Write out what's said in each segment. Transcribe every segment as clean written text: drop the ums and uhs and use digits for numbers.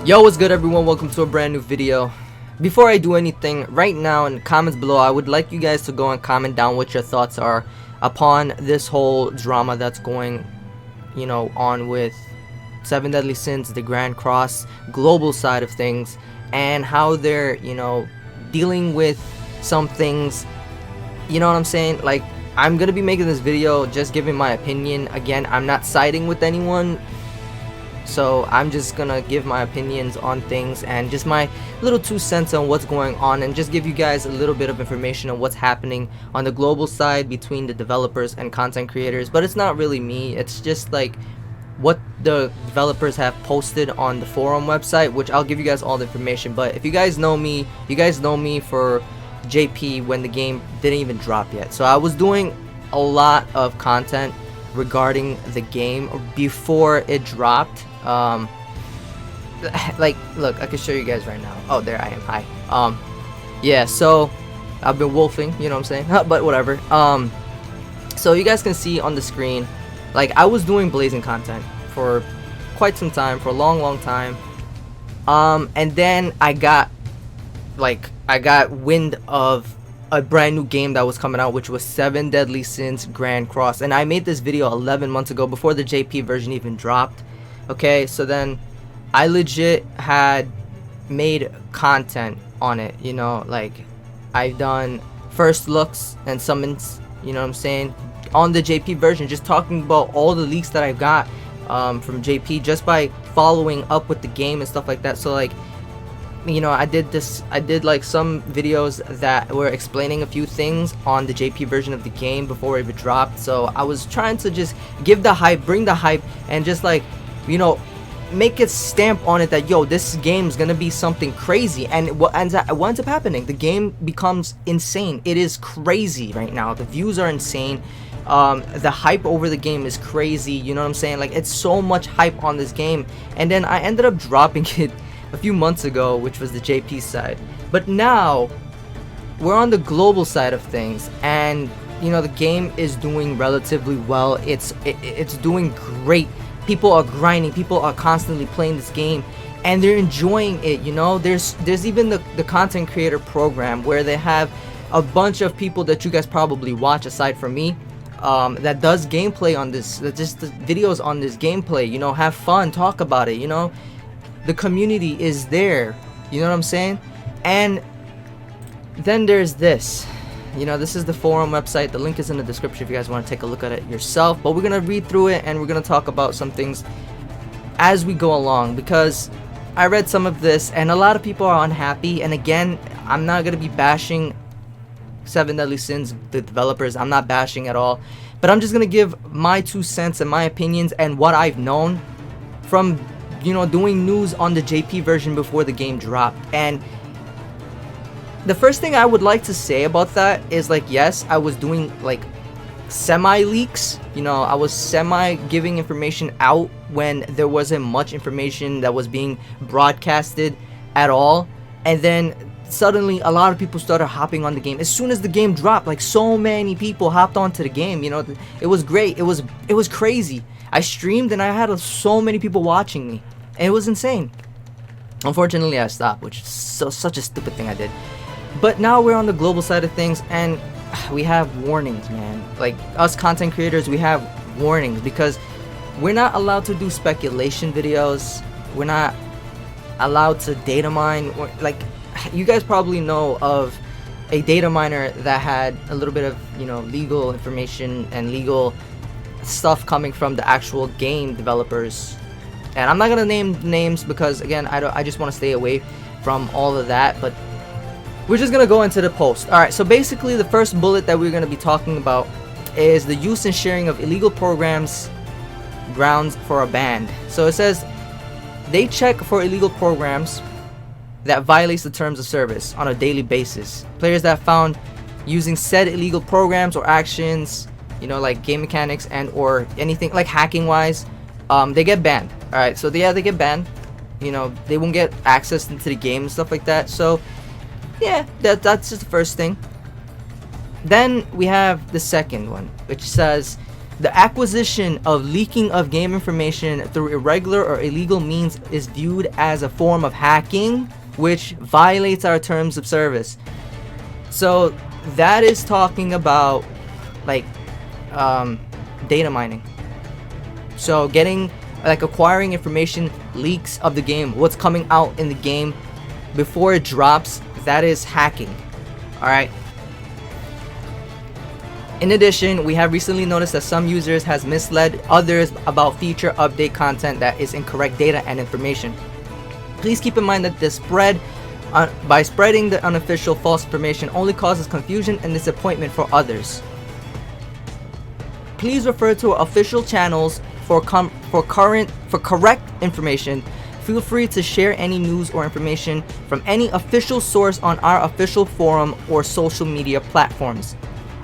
Yo, what's good everyone? Welcome to a brand new video. Before I do anything, right now in the comments below, I would like you guys to go and comment down what your thoughts are upon this whole drama that's going, on with 7 Deadly Sins, the Grand Cross, global side of things, and how they're, dealing with some things, you know what I'm saying? Like, I'm gonna be making this video just giving my opinion. Again, I'm not siding with anyone, so I'm just gonna give my opinions on things and just my little 2 cents on what's going on, and just give you guys a little bit of information on what's happening on the global side between the developers and content creators. But it's not really me, it's just like what the developers have posted on the forum website, which I'll give you guys all the information. But if you guys know me, you guys know me for JP when the game didn't even drop yet. So I was doing a lot of content regarding the game before it dropped. Like, look, I can show you guys right now. Oh, there I am. Hi. Yeah, so I've been wolfing, you know what I'm saying? But whatever. So you guys can see on the screen, like, I was doing blazing content for quite some time, for a long time. And then I got wind of a brand new game that was coming out, which was 7 Deadly Sins Grand Cross, and I made this video 11 months ago before the JP version even dropped. Okay, so then I legit had made content on it, like I've done first looks and summons, you know what I'm saying, on the JP version, just talking about all the leaks that I got from JP just by following up with the game and stuff like that. So like, I did like some videos that were explaining a few things on the JP version of the game before it dropped. So I was trying to just give the hype, bring the hype, and just like, make it stamp on it that, yo, this game is gonna be something crazy. And what ends up happening, the game becomes insane. It is crazy right now. The views are insane. The hype over the game is crazy, you know what I'm saying? Like, it's so much hype on this game. And then I ended up dropping it a few months ago, which was the JP side. But now we're on the global side of things, and the game is doing relatively well. It's doing great. People are grinding, people are constantly playing this game, and they're enjoying it. There's even the content creator program where they have a bunch of people that you guys probably watch aside from me, that does gameplay on this, that just the videos on this gameplay, have fun, talk about it. The community is there, you know what I'm saying? And then there's this, this is the forum website. The link is in the description if you guys want to take a look at it yourself. But we're gonna read through it, and we're gonna talk about some things as we go along, because I read some of this and a lot of people are unhappy. And again, I'm not gonna be bashing 7 Deadly Sins, the developers. I'm not bashing at all, but I'm just gonna give my 2 cents and my opinions and what I've known from doing news on the JP version before the game dropped. And the first thing I would like to say about that is, like, yes, I was doing like semi leaks. I was semi giving information out when there wasn't much information that was being broadcasted at all. And then suddenly a lot of people started hopping on the game as soon as the game dropped. Like, so many people hopped onto the game. It was great. It was crazy. I streamed and I had so many people watching me, and it was insane. Unfortunately, I stopped, which is such a stupid thing I did. But now we're on the global side of things, and we have warnings, man. Like, us content creators, we have warnings because we're not allowed to do speculation videos. We're not allowed to data mine. Like, you guys probably know of a data miner that had a little bit of legal information and legal stuff coming from the actual game developers. And I'm not gonna name names because, again, I just want to stay away from all of that. But we're just gonna go into the post. Alright, so basically the first bullet that we're gonna be talking about is the use and sharing of illegal programs grounds for a ban. So it says they check for illegal programs that violates the terms of service on a daily basis. Players that found using said illegal programs or actions, like game mechanics and or anything like hacking wise, they get banned. Alright, so they get banned. They won't get access into the game and stuff like that. So yeah, that's just the first thing. Then we have the second one, which says The acquisition of leaking of game information through irregular or illegal means is viewed as a form of hacking, which violates our terms of service. So that is talking about like data mining. So getting, like, acquiring information, leaks of the game, what's coming out in the game before it drops, that is hacking. Alright. In addition, we have recently noticed that some users has misled others about feature update content that is incorrect data and information. Please keep in mind that the spread by spreading the unofficial false information only causes confusion and disappointment for others. Please refer to our official channels for correct information. Feel free to share any news or information from any official source on our official forum or social media platforms.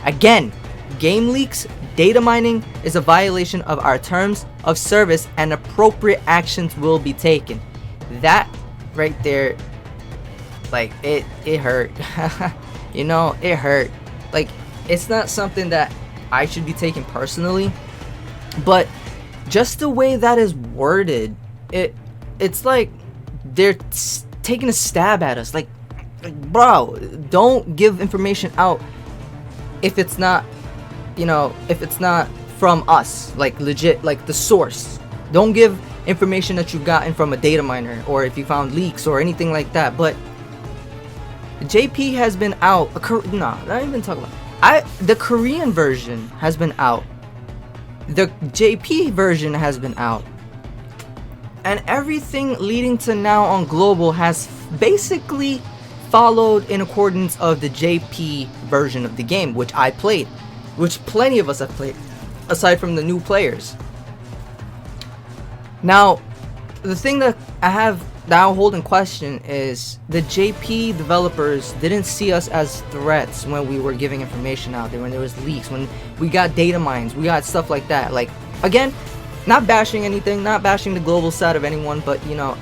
Again, game leaks, data mining is a violation of our terms of service and appropriate actions will be taken. That right there, like, it hurt. You know, it hurt. Like, it's not something that I should be taking personally, but just the way that is worded, it's like they're taking a stab at us. Like, bro, don't give information out if it's not, you know, if it's not from us, like legit, like the source. Don't give information that you've gotten from a data miner or if you found leaks or anything like that. But JP has been out. Not even talking about. The Korean version has been out. The JP version has been out. And everything leading to now on global has basically followed in accordance of the JP version of the game, which I played, which plenty of us have played, aside from the new players. Now, the thing that I hold in question is the JP developers didn't see us as threats when we were giving information out there, when there was leaks, when we got data mines, we got stuff like that. Like, again, not bashing anything, not bashing the global side of anyone, but you know,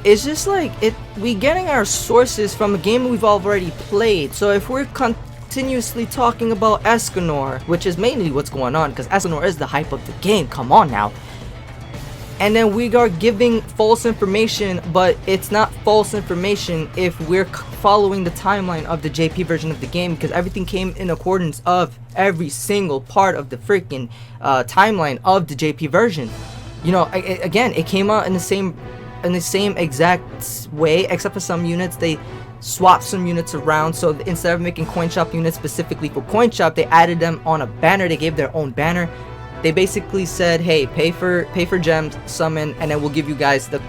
it's just like we getting our sources from a game we've already played. So if we're continuously talking about Escanor, which is mainly what's going on, because Escanor is the hype of the game, come on now. And then we are giving false information, but it's not false information if we're following the timeline of the JP version of the game, because everything came in accordance of every single part of the freaking timeline of the JP version. You know, again, it came out in the same exact way, except for some units. They swapped some units around. So instead of making coin shop units specifically for coin shop, they added them on a banner. They gave their own banner. They basically said, hey, pay for gems, summon, and then we'll give you guys the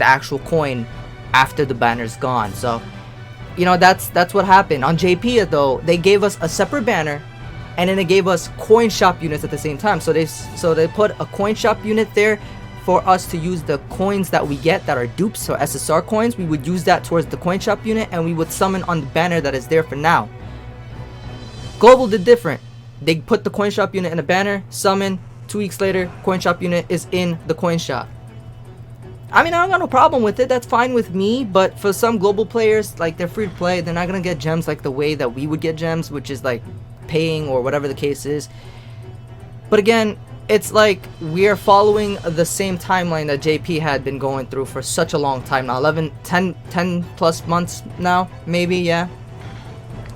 actual coin after the banner's gone. So, you know, that's what happened. On JP though, they gave us a separate banner, and then they gave us coin shop units at the same time. So they put a coin shop unit there for us to use the coins that we get that are dupes, so SSR coins. We would use that towards the coin shop unit, and we would summon on the banner that is there for now. Global did different. They put the coin shop unit in a banner, summon, 2 weeks later, coin shop unit is in the coin shop. I mean, I don't got no problem with it, that's fine with me, but for some global players, like, they're free to play, they're not gonna get gems like the way that we would get gems, which is like paying or whatever the case is. But again, it's like we are following the same timeline that JP had been going through for such a long time now, 10 plus months now, maybe, yeah.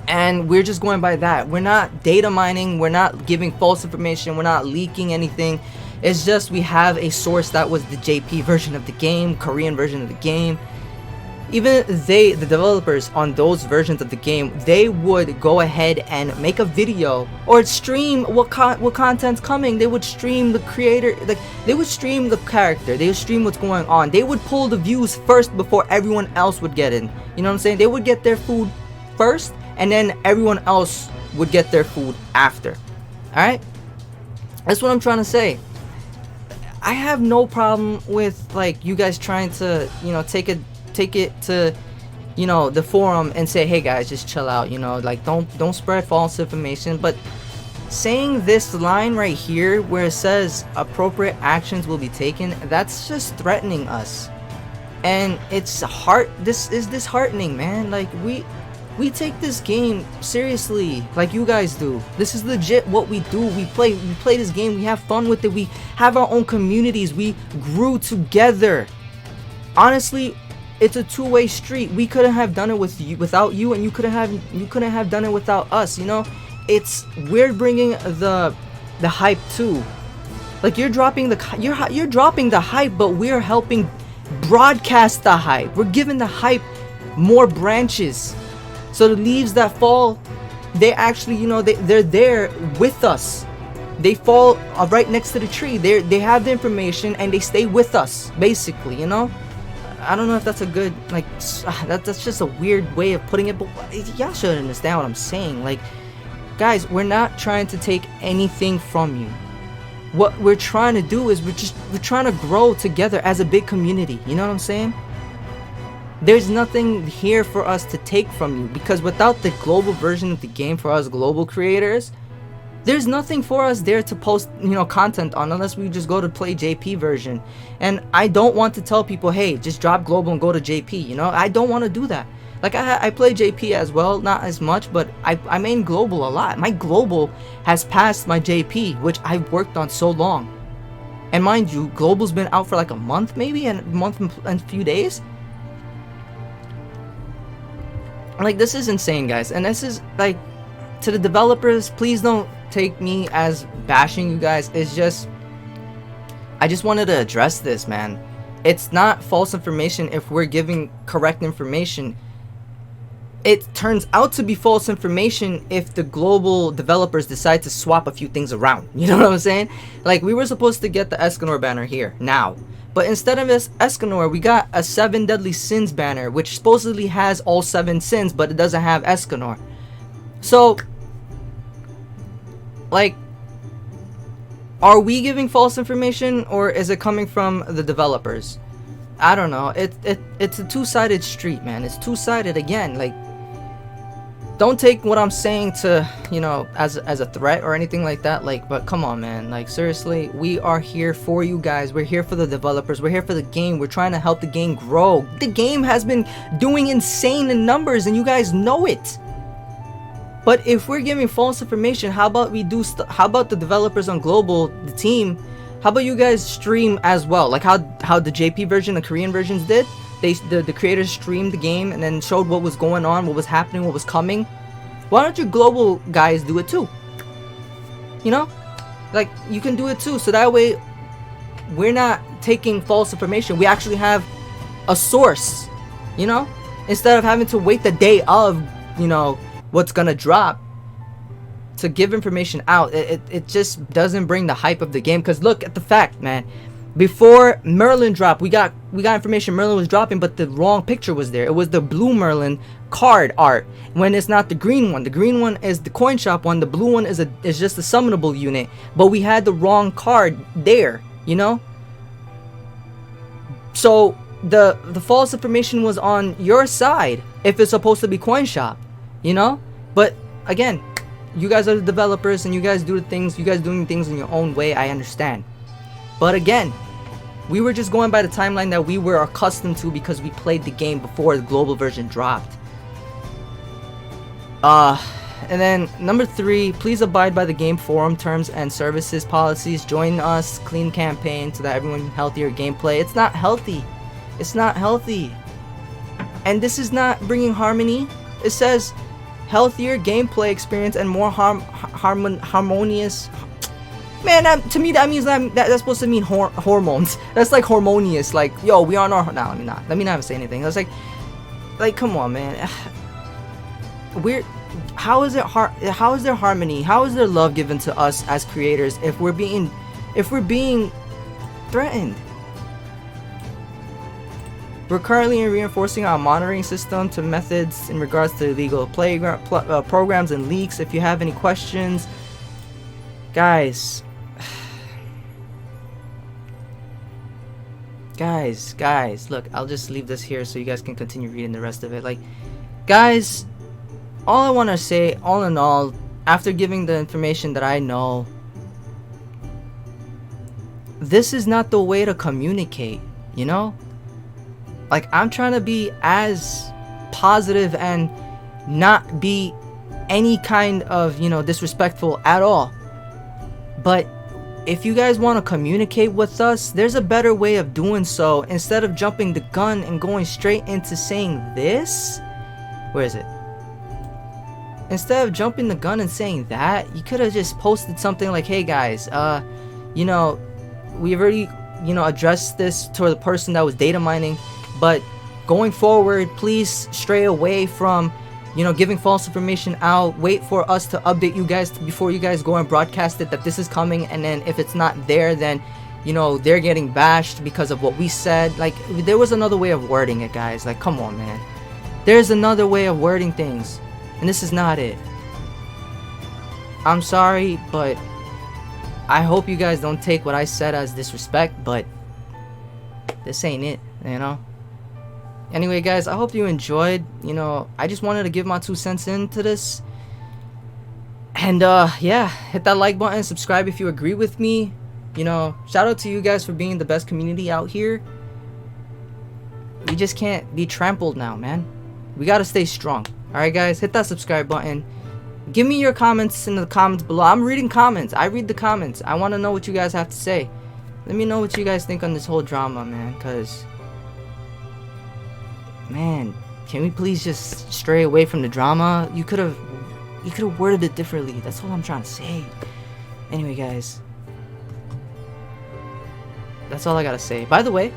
And we're just going by that. We're not data mining, we're not giving false information, we're not leaking anything. It's just we have a source that was the JP version of the game, Korean version of the game. Even the developers on those versions of the game, they would go ahead and make a video or stream what content's coming. They would stream the creator, like, they would stream the character, they would stream what's going on. They would pull the views first before everyone else would get in. You know what I'm saying? They would get their food first, and then everyone else would get their food after. Alright? That's what I'm trying to say. I have no problem with, like, you guys trying to, you know, take it to, you know, the forum and say, hey guys, just chill out, you know, like, don't spread false information. But saying this line right here where it says appropriate actions will be taken, that's just threatening us. And it's this is disheartening, man. Like, We take this game seriously, like you guys do. This is legit what we do. We play this game. We have fun with it. We have our own communities. We grew together. Honestly, it's a two-way street. We couldn't have done it without you, and you couldn't have done it without us. You know, we're bringing the hype too. Like you're dropping the hype, but we're helping broadcast the hype. We're giving the hype more branches. So the leaves that fall, they actually, you know, they're there with us. They fall right next to the tree. They have the information and they stay with us, basically, you know. I don't know if that's a good, like, that's just a weird way of putting it, but y'all should understand what I'm saying. Like, guys, we're not trying to take anything from you. What we're trying to do is we're trying to grow together as a big community. You know what I'm saying? There's nothing here for us to take from you, because without the global version of the game for us global creators, there's nothing for us there to post, you know, content on, unless we just go to play JP version. And I don't want to tell people, hey, just drop global and go to JP, you know. I don't want to do that. Like I play JP as well, not as much, but I main global a lot. My global has passed my JP, which I've worked on so long. And mind you, global's been out for like a month, maybe, and a month and a few days. Like, this is insane, guys. And this is, like, to the developers, please don't take me as bashing you guys. It's just, I just wanted to address this, man. It's not false information if we're giving correct information. It turns out to be false information if the global developers decide to swap a few things around. You know what I'm saying? Like, we were supposed to get the Escanor banner here now, but instead of this Escanor, we got a 7 Deadly Sins banner, which supposedly has all 7 sins, but it doesn't have Escanor. So, like, are we giving false information, or is it coming from the developers? I don't know. It's a two-sided street, man. It's two-sided again. Like, don't take what I'm saying to, you know, as a threat or anything like that. Like, but come on, man. Like, seriously, we are here for you guys. We're here for the developers. We're here for the game. We're trying to help the game grow. The game has been doing insane in numbers, and you guys know it. But if we're giving false information, how about we do how about the developers on global, the team, how about you guys stream as well? Like how the JP version, the Korean versions did. The creators streamed the game and then showed what was going on, what was happening, what was coming. Why don't you global guys do it too? You know? Like, you can do it too, so that way we're not taking false information. We actually have a source, you know? Instead of having to wait the day of, you know, what's gonna drop to give information out. It just doesn't bring the hype of the game. Because look at the fact, man. Before Merlin dropped, we got information Merlin was dropping, but the wrong picture was there. It was the blue Merlin card art, when it's not the green one. The green one is the coin shop one. The blue one is just a summonable unit. But we had the wrong card there, you know. So the false information was on your side if it's supposed to be coin shop, you know. But again, you guys are the developers and you guys do the things. You guys doing things in your own way. I understand. But again, we were just going by the timeline that we were accustomed to because we played the game before the global version dropped. And then number 3, please abide by the game forum terms and services policies. Join us, clean campaign, so that everyone can healthier gameplay. It's not healthy. It's not healthy. And this is not bringing harmony. It says healthier gameplay experience and more harmonious. Man, to me that means that's supposed to mean hormones. That's like harmonious. Like, yo, we are on our. Nah, let me not say anything. That's like, come on, man. How is there harmony? How is there love given to us as creators if we're being threatened? We're currently reinforcing our monitoring system to methods in regards to illegal programs and leaks. If you have any questions, guys, look, I'll just leave this here so you guys can continue reading the rest of it. Like, guys, all I want to say, all in all, after giving the information that I know, this is not the way to communicate, you know? Like, I'm trying to be as positive and not be any kind of, you know, disrespectful at all. But if you guys want to communicate with us, there's a better way of doing so. Instead of jumping the gun and going straight into saying this, where is it? Instead of jumping the gun and saying that, you could have just posted something like, hey guys, you know, we've already, you know, addressed this to the person that was data mining, but going forward, please stray away from, you know, giving false information out. Wait for us to update you guys before you guys go and broadcast it that this is coming, and then if it's not there, then, you know, they're getting bashed because of what we said. Like, there was another way of wording it, guys. Like, come on, man. There's another way of wording things, and this is not it. I'm sorry, but I hope you guys don't take what I said as disrespect, but this ain't it, you know? Anyway, guys, I hope you enjoyed. You know, I just wanted to give my 2 cents into this. And, yeah, hit that like button, subscribe if you agree with me. You know, shout out to you guys for being the best community out here. We just can't be trampled now, man. We gotta stay strong. Alright, guys, hit that subscribe button. Give me your comments in the comments below. I'm reading comments. I read the comments. I want to know what you guys have to say. Let me know what you guys think on this whole drama, man, because... man, can we please just stray away from the drama? You could have worded it differently. That's all I'm trying to say. Anyway, guys, that's all I gotta say. By the way,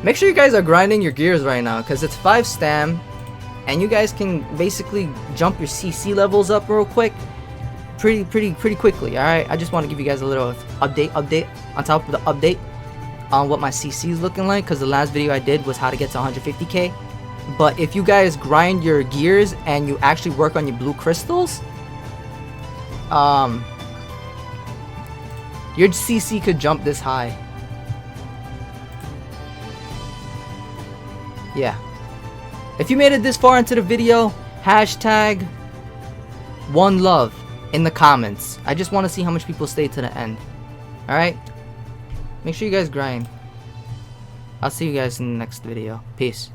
make sure you guys are grinding your gears right now, because it's 5 stam, and you guys can basically jump your CC levels up real quick, pretty quickly. All right, I just want to give you guys a little update on top of the update on what my CC is looking like, because the last video I did was how to get to 150k. But if you guys grind your gears and you actually work on your blue crystals, your CC could jump this high. Yeah, if you made it this far into the video, hashtag one love in the comments. I just want to see how much people stay to the end. All right, make sure you guys grind. I'll see you guys in the next video. Peace.